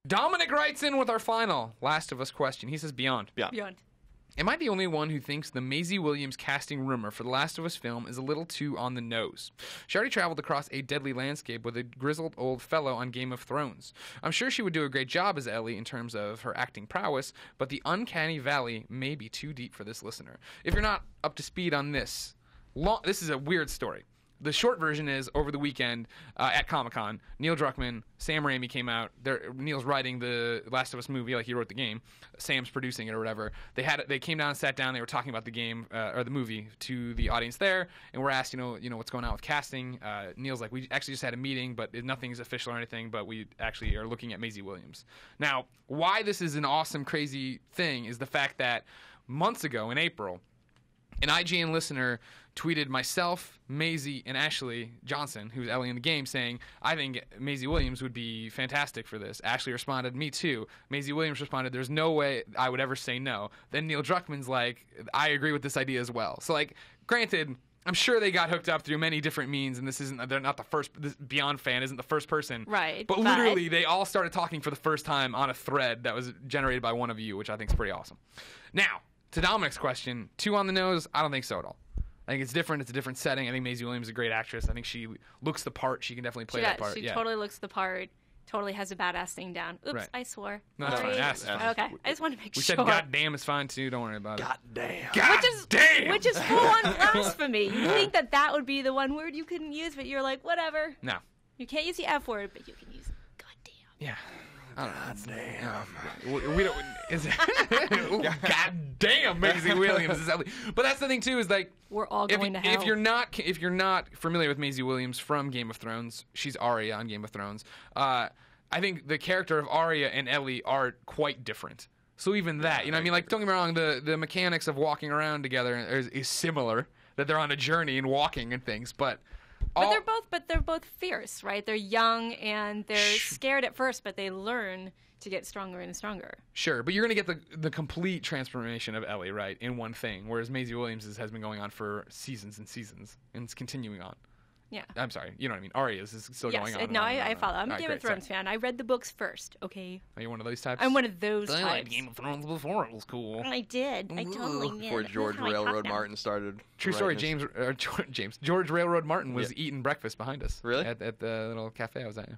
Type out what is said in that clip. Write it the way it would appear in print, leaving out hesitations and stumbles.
Dominic writes in with our final Last of Us question. He says, Beyond. Beyond. Am I the only one who thinks the Maisie Williams casting rumor for the Last of Us film is a little too on the nose? She already traveled across a deadly landscape with a grizzled old fellow on Game of Thrones. I'm sure she would do a great job as Ellie in terms of her acting prowess, but the uncanny valley may be too deep for this listener. If you're not up to speed on this, this is a weird story. The short version is, over the weekend at Comic-Con, Neil Druckmann, Sam Raimi came out. Neil's writing the Last of Us movie, like he wrote the game. Sam's producing it or whatever. They came down and sat down. They were talking about the game or the movie to the audience there, and we're asked, you know what's going on with casting. Neil's like, we actually just had a meeting, but nothing's official or anything. But we actually are looking at Maisie Williams. Now, why this is an awesome, crazy thing is the fact that months ago in April, an IGN listener tweeted myself, Maisie, and Ashley Johnson, who's Ellie in the game, saying, I think Maisie Williams would be fantastic for this. Ashley responded, me too. Maisie Williams responded, there's no way I would ever say no. Then Neil Druckmann's like, I agree with this idea as well. So, like, granted, I'm sure they got hooked up through many different means, and they're not the first, this Beyond fan isn't the first person. Right. But literally, they all started talking for the first time on a thread that was generated by one of you, which I think is pretty awesome. Now, to Dominic's question, too on the nose, I don't think so at all. I think it's different. It's a different setting. I think Maisie Williams is a great actress. I think she looks the part. She can definitely play that part. She totally looks the part. Totally has a badass thing down. Oops, right. I swore. No, that's fine. That's fine. Okay, I just want to make sure. We said goddamn is fine too. Don't worry about it. Goddamn. Which is full on blasphemy. You think that would be the one word you couldn't use, but you're like, whatever. No. You can't use the F word, but you can use goddamn. Yeah. God damn. God damn, Maisie Williams. But that's the thing too, is like we're all going to hell. If you're not familiar with Maisie Williams from Game of Thrones, she's Arya on Game of Thrones. I think the character of Arya and Ellie are quite different. So even that, you know what I mean? Like, don't get me wrong, the mechanics of walking around together is similar, that they're on a journey and walking and things, but they're both fierce, right? They're young and they're scared at first, but they learn to get stronger and stronger. Sure, but you're going to get the complete transformation of Ellie, right, in one thing, whereas Maisie Williams has been going on for seasons and seasons, and it's continuing on. Yeah. I'm sorry, you know what I mean. Arya's is still going on. No, I follow. I'm a Game of Thrones fan. I read the books first, okay? Are you one of those types? I'm one of those types. I liked Game of Thrones before it was cool. I did. I totally did. Before George Railroad Martin started. True story. George Railroad Martin was eating breakfast behind us. Really? At the little cafe I was at.